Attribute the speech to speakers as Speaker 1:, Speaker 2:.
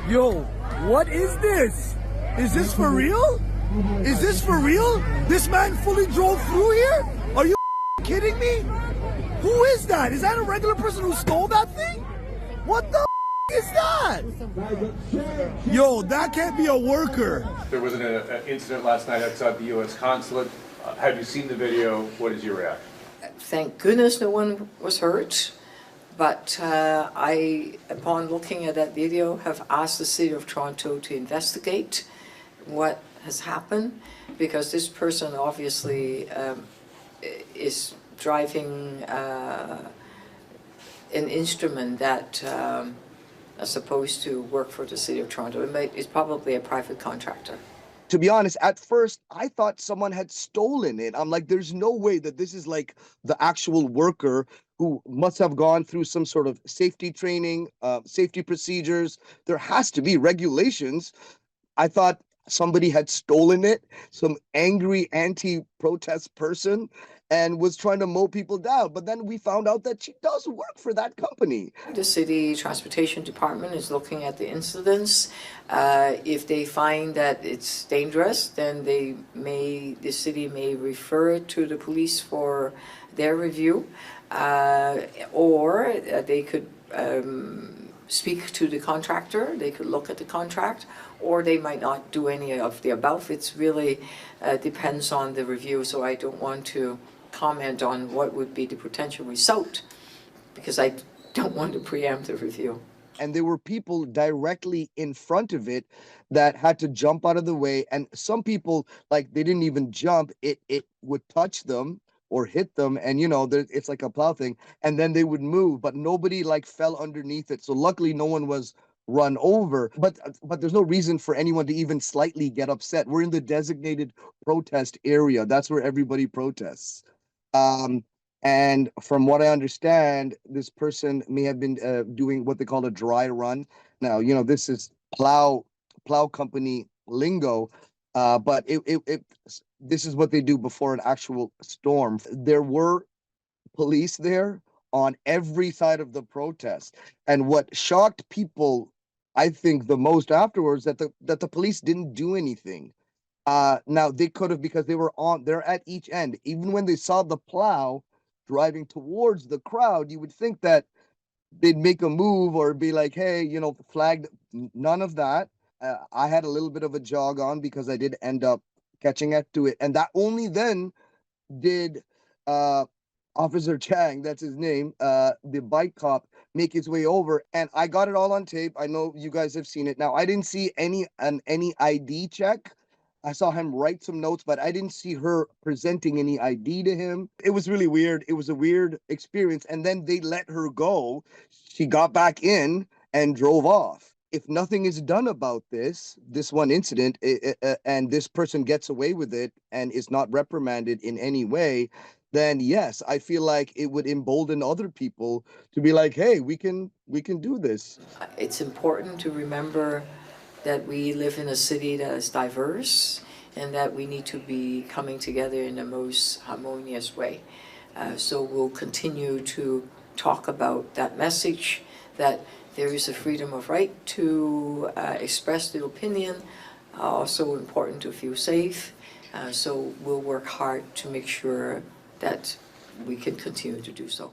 Speaker 1: Yo, what is this? Is this for real? Is this for real? This man fully drove through here? Are you kidding me? Who is that? Is that a regular person who stole that thing? What the is that? Yo, that can't be a worker.
Speaker 2: There was an incident last night outside the U.S. Consulate. Have you seen the video? What is your reaction?
Speaker 3: Thank goodness no one was hurt. But I, upon looking at that video, have asked the City of Toronto to investigate what has happened, because this person obviously is driving an instrument that is supposed to work for the City of Toronto. It's probably a private contractor.
Speaker 4: To be honest, at first, I thought someone had stolen it. I'm like, there's no way that this is like the actual worker who must have gone through some sort of safety training, safety procedures. There has to be regulations. I thought somebody had stolen it, some angry anti-protest person, and was trying to mow people down. But then we found out that she does work for that company.
Speaker 3: The City Transportation Department is looking at the incidents. If they find that it's dangerous, then the city may refer it to the police for their review, or they could speak to the contractor. They could look at the contract, or they might not do any of the above. It's really depends on the review, so I don't want to comment on what would be the potential result, because I don't want to preempt the review.
Speaker 4: And there were people directly in front of it that had to jump out of the way. And some people, like, they didn't even jump. It would touch them or hit them, and it's like a plow thing, and then they would move, but nobody like fell underneath it. So luckily no one was run over, but there's no reason for anyone to even slightly get upset. We're in the designated protest area. That's where everybody protests. And from what I understand, this person may have been doing what they call a dry run. Now, this is plow company lingo, but this is what they do before an actual storm. There were police there on every side of the protest. And what shocked people, I think, the most afterwards, that the police didn't do anything. Now they could have, because they're at each end. Even when they saw the plow driving towards the crowd, you would think that they'd make a move or be like, hey, flagged. None of that. I had a little bit of a jog on because I did end up catching up to it. And that only then did Officer Chang, that's his name, the bike cop, make his way over. And I got it all on tape. I know you guys have seen it. Now, I didn't see any ID check. I saw him write some notes, but I didn't see her presenting any ID to him. It was really weird. It was a weird experience. And then they let her go. She got back in and drove off. If nothing is done about this one incident, and this person gets away with it and is not reprimanded in any way, then yes, I feel like it would embolden other people to be like, hey, we can do this.
Speaker 3: It's important to remember that we live in a city that is diverse, and that we need to be coming together in the most harmonious way. So we'll continue to talk about that message, that there is a freedom of right to express the opinion, also important to feel safe. So we'll work hard to make sure that we can continue to do so.